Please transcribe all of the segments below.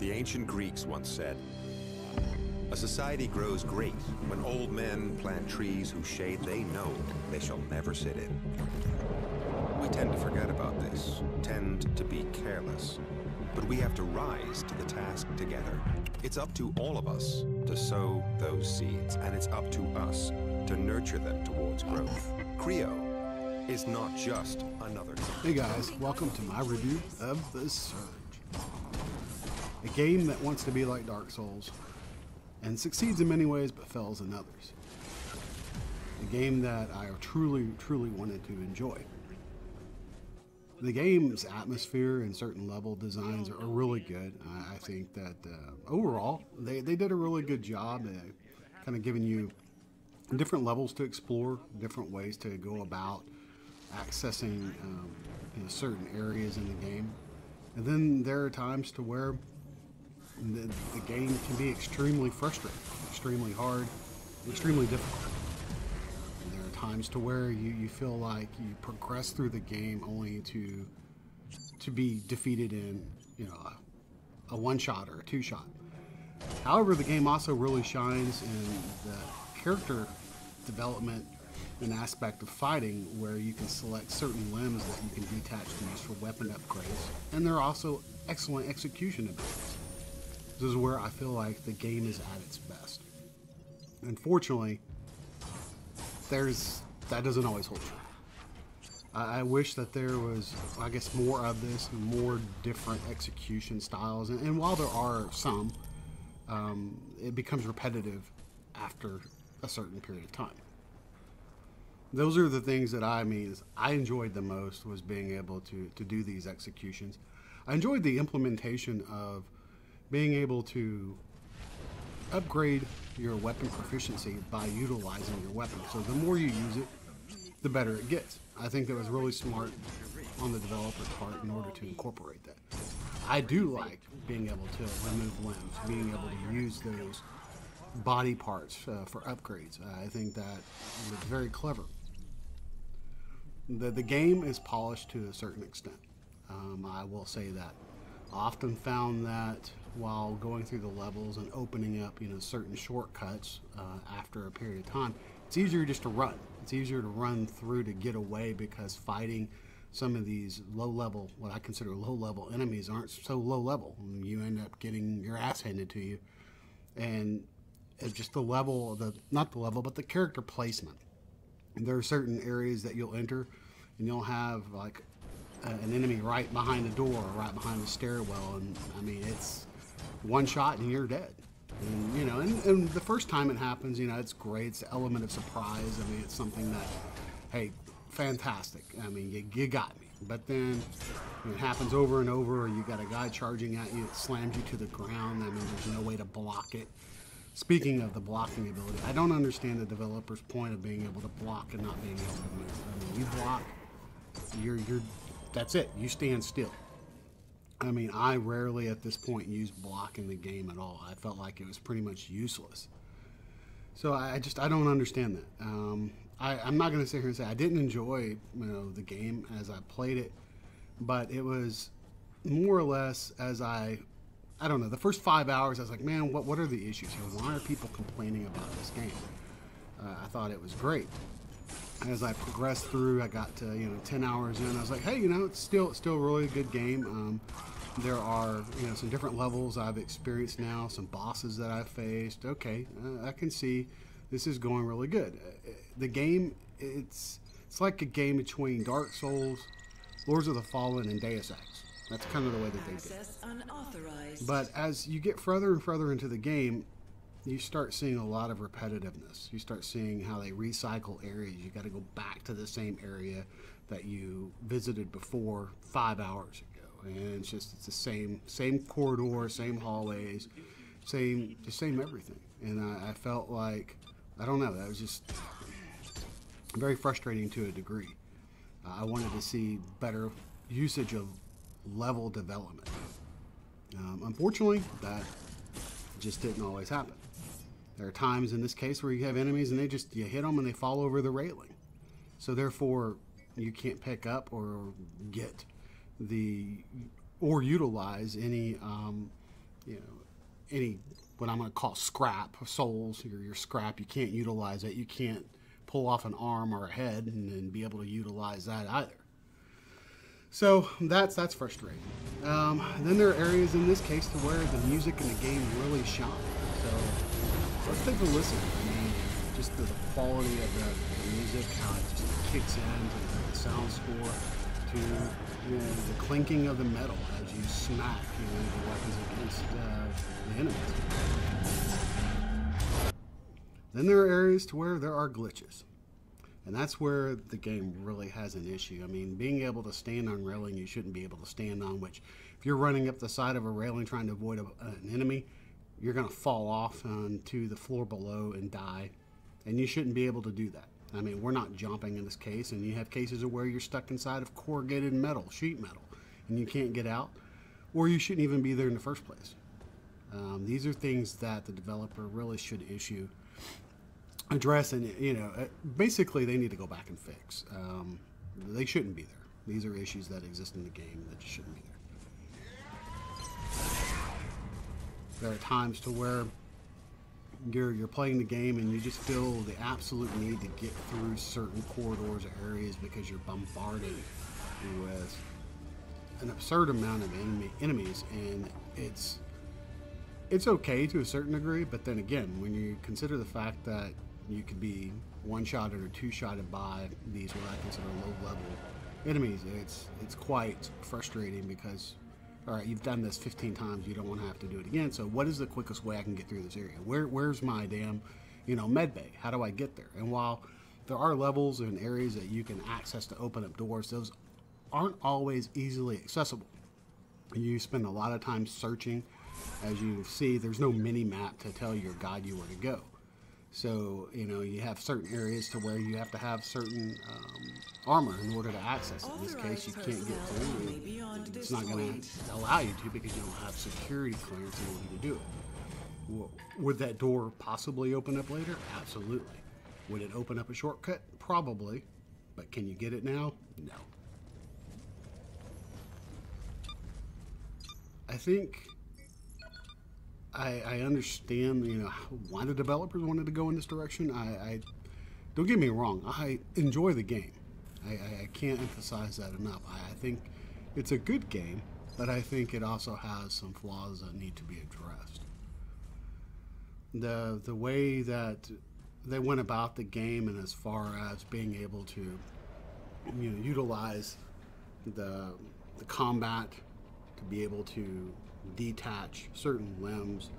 The ancient Greeks once said, "A society grows great when old men plant trees whose shade they know they shall never sit in." We tend to forget about this, tend to be careless, but we have to rise to the task together. It's up to all of us to sow those seeds, and it's up to us to nurture them towards growth. Creo is not just another... Hey guys, welcome to my review of The Surge. A game that wants to be like Dark Souls, and succeeds in many ways but fails in others. A game that I truly wanted to enjoy. The game's atmosphere and certain level designs are really good. I think that overall, they did a really good job at kind of giving you different levels to explore, different ways to go about accessing certain areas in the game. And then there are times to where the game can be extremely frustrating, extremely hard, extremely difficult. And there are times to where you feel like you progress through the game only to be defeated in a one-shot or a two-shot. However, the game also really shines in the character development and aspect of fighting, where you can select certain limbs that you can detach to use for weapon upgrades, and there are also excellent execution abilities. This is where I feel like the game is at its best. Unfortunately, that doesn't always hold true. I wish that there was, I guess, more of this, more different execution styles, and while there are some, it becomes repetitive after a certain period of time. Those are the things that I enjoyed the most, was being able to do these executions. I enjoyed the implementation of being able to upgrade your weapon proficiency by utilizing your weapon. So the more you use it, the better it gets. I think that was really smart on the developer's part in order to incorporate that. I do like being able to remove limbs, being able to use those body parts for upgrades. I think that was very clever. The game is polished to a certain extent. I will say that. I often found that while going through the levels and opening up certain shortcuts after a period of time, it's easier just to run. It's easier to run through to get away, because fighting some of these low-level, what I consider low-level enemies, aren't so low-level. You end up getting your ass handed to you. And it's just the level, not the level, but the character placement. And there are certain areas that you'll enter and you'll have like an enemy right behind the door, right behind the stairwell, and it's one shot and you're dead. And and the first time it happens, it's great. It's the element of surprise. It's something that, hey, fantastic. You got me. But then it happens over and over. You got a guy charging at you, it slams you to the ground. There's no way to block it. Speaking of the blocking ability, I don't understand the developer's point of being able to block and not being able to move. You block, that's it. You stand still. I rarely at this point use block in the game at all. I felt like it was pretty much useless. So I don't understand that. I'm not going to sit here and say I didn't enjoy the game as I played it, but it was more or less as I don't know, the first 5 hours I was like, man, what are the issues here? Why are people complaining about this game? I thought it was great. As I progressed through, I got to 10 hours in. I was like, hey, it's still a really good game. There are some different levels I've experienced now, some bosses that I've faced. Okay, I can see this is going really good. The game, it's like a game between Dark Souls, Lords of the Fallen, and Deus Ex. That's kind of the way that they did it. But as you get further and further into the game, you start seeing a lot of repetitiveness. You start seeing how they recycle areas. You got to go back to the same area that you visited before 5 hours ago, and it's the same corridor, same hallways, same everything. And I felt like, I don't know, that was just very frustrating to a degree. I wanted to see better usage of level development. Unfortunately, that just didn't always happen. There are times in this case where you have enemies and you hit them and they fall over the railing. So therefore, you can't pick up or get or utilize any you know, any what I'm going to call scrap souls, your scrap. You can't utilize it. You can't pull off an arm or a head and be able to utilize that either. So that's frustrating. Then there are areas in this case to where the music in the game really shine. So let's take a listen. I mean, just the quality of the music, how it just kicks in, to the sound score, to the clinking of the metal as you smack the weapons against the enemies. Then there are areas to where there are glitches. And that's where the game really has an issue. I mean, being able to stand on railing you shouldn't be able to stand on, which if you're running up the side of a railing trying to avoid an enemy, you're going to fall off onto the floor below and die. And you shouldn't be able to do that. I mean, we're not jumping in this case, and you have cases of where you're stuck inside of corrugated metal, sheet metal, and you can't get out, or you shouldn't even be there in the first place. These are things that the developer really should address, and basically they need to go back and fix. They shouldn't be there. These are issues that exist in the game that just shouldn't be there. There are times to where you're playing the game and you just feel the absolute need to get through certain corridors or areas because you're bombarded with an absurd amount of enemies, and it's okay to a certain degree, but then again, when you consider the fact that you could be one-shotted or two-shotted by these what I consider low-level enemies, it's quite frustrating because, all right, you've done this 15 times, you don't want to have to do it again, so what is the quickest way I can get through this area? Where's my damn, med bay? How do I get there? And while there are levels and areas that you can access to open up doors, those aren't always easily accessible. You spend a lot of time searching. As you see, there's no mini-map to tell you or guide you where to go. So, you have certain areas to where you have to have certain armor in order to access it. In this case, you can't get through. It's not going to allow you to because you don't have security clearance in order to do it. Would that door possibly open up later? Absolutely. Would it open up a shortcut? Probably. But can you get it now? No. I think I understand, why the developers wanted to go in this direction. I don't get me wrong. I enjoy the game. I can't emphasize that enough. I think it's a good game, but I think it also has some flaws that need to be addressed. The way that they went about the game, and as far as being able to, utilize the combat to be able to detach certain limbs,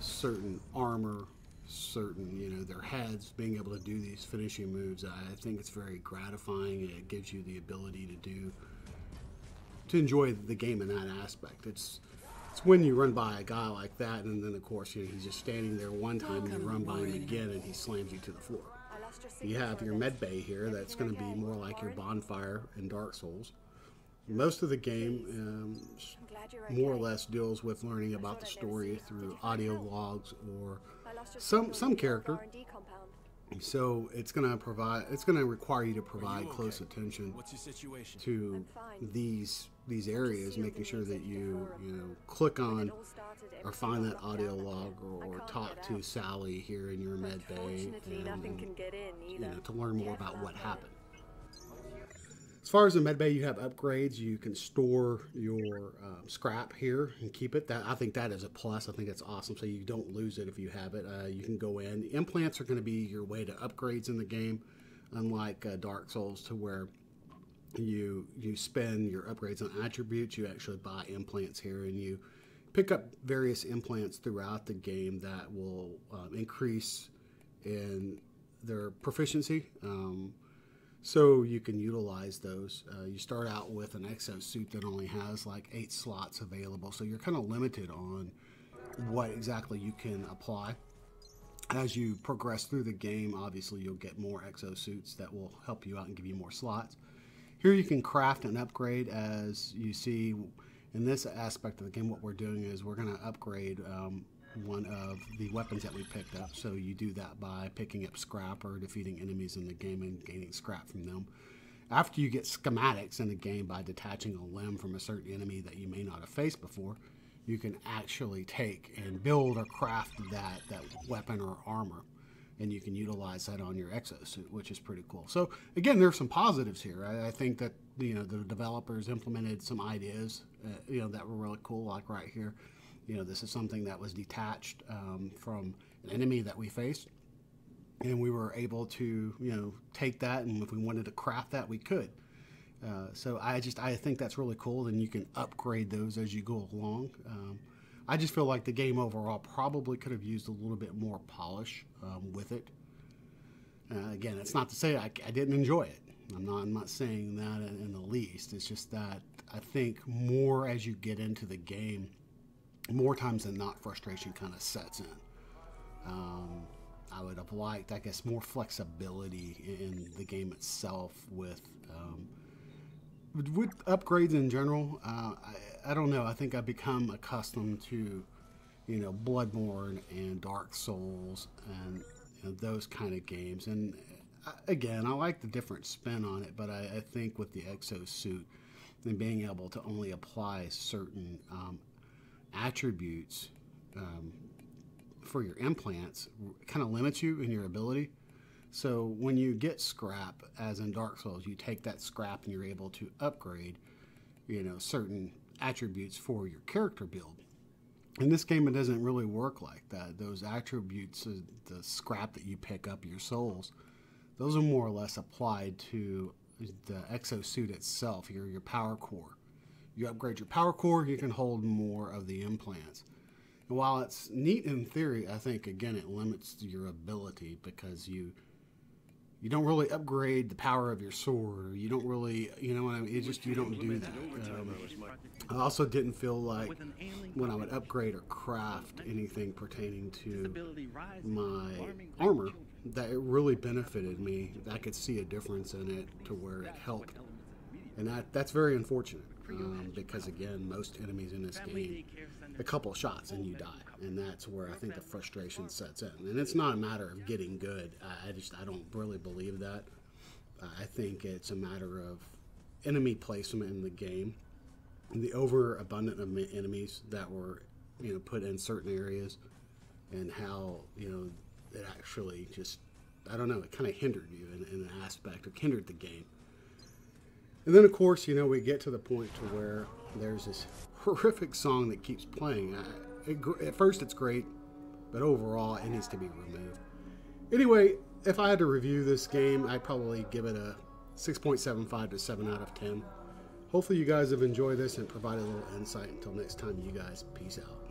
certain armor, certain, their heads, being able to do these finishing moves. I think it's very gratifying, and it gives you the ability to enjoy the game in that aspect. It's when you run by a guy like that, and then of course he's just standing there one time, and you run by him again, and he slams you to the floor. You have your med bay here that's going to be more like your bonfire in Dark Souls. Most of the game more or less deals with learning about the story through audio logs or some character. So it's going to require you to provide close attention to these areas, making sure that you click on or find that audio log or talk to Sally here in your med bay and to learn more about what happened. As far as the med bay, you have upgrades. You can store your scrap here and keep it. I think that is a plus. I think that's awesome. So you don't lose it if you have it. You can go in. The implants are going to be your way to upgrades in the game, unlike Dark Souls, to where you spend your upgrades on attributes. You actually buy implants here, and you pick up various implants throughout the game that will increase in their proficiency. So you can utilize those. You start out with an exosuit that only has like 8 slots available, so you're kind of limited on what exactly you can apply. As you progress through the game, obviously you'll get more exosuits that will help you out and give you more slots. Here you can craft and upgrade. As you see in this aspect of the game, what we're doing is we're going to upgrade one of the weapons that we picked up. So you do that by picking up scrap or defeating enemies in the game and gaining scrap from them. After you get schematics in the game by detaching a limb from a certain enemy that you may not have faced before, you can actually take and build or craft that weapon or armor, and you can utilize that on your exosuit, which is pretty cool. So again, there's some positives here. I think that the developers implemented some ideas that were really cool, like right here. This is something that was detached from an enemy that we faced, and we were able to take that, and if we wanted to craft that, we could. So I think that's really cool. Then you can upgrade those as you go along. I just feel like the game overall probably could have used a little bit more polish with it. Again, it's not to say I didn't enjoy it. I'm not saying that in the least. It's just that I think more as you get into the game, more times than not, frustration kind of sets in. I would have liked, I guess, more flexibility in the game itself with upgrades in general. I don't know. I think I've become accustomed to, Bloodborne and Dark Souls and those kind of games. And again, I like the different spin on it, but I think with the exosuit and being able to only apply certain attributes for your implants kind of limits you in your ability. So when you get scrap, as in Dark Souls, you take that scrap and you're able to upgrade, certain attributes for your character build. In this game, it doesn't really work like that. Those attributes, the scrap that you pick up, your souls, those are more or less applied to the exosuit itself, your power core. You upgrade your power core, you can hold more of the implants. And while it's neat in theory, I think, again, it limits your ability because you don't really upgrade the power of your sword. Or you don't really, you don't do that. I also didn't feel like when I would upgrade or craft anything pertaining to my armor, that it really benefited me. I could see a difference in it to where it helped. And that's very unfortunate because, again, most enemies in this game, a couple shots and you die. And that's where I think the frustration sets in. And it's not a matter of getting good. I don't really believe that. I think it's a matter of enemy placement in the game, and the overabundance of enemies that were, put in certain areas, and how, it actually just, I don't know, it kind of hindered you in an aspect, or hindered the game. And then, of course, we get to the point to where there's this horrific song that keeps playing. At first, it's great, but overall, it needs to be removed. Anyway, if I had to review this game, I'd probably give it a 6.75 to 7 out of 10. Hopefully, you guys have enjoyed this and provided a little insight. Until next time, you guys, peace out.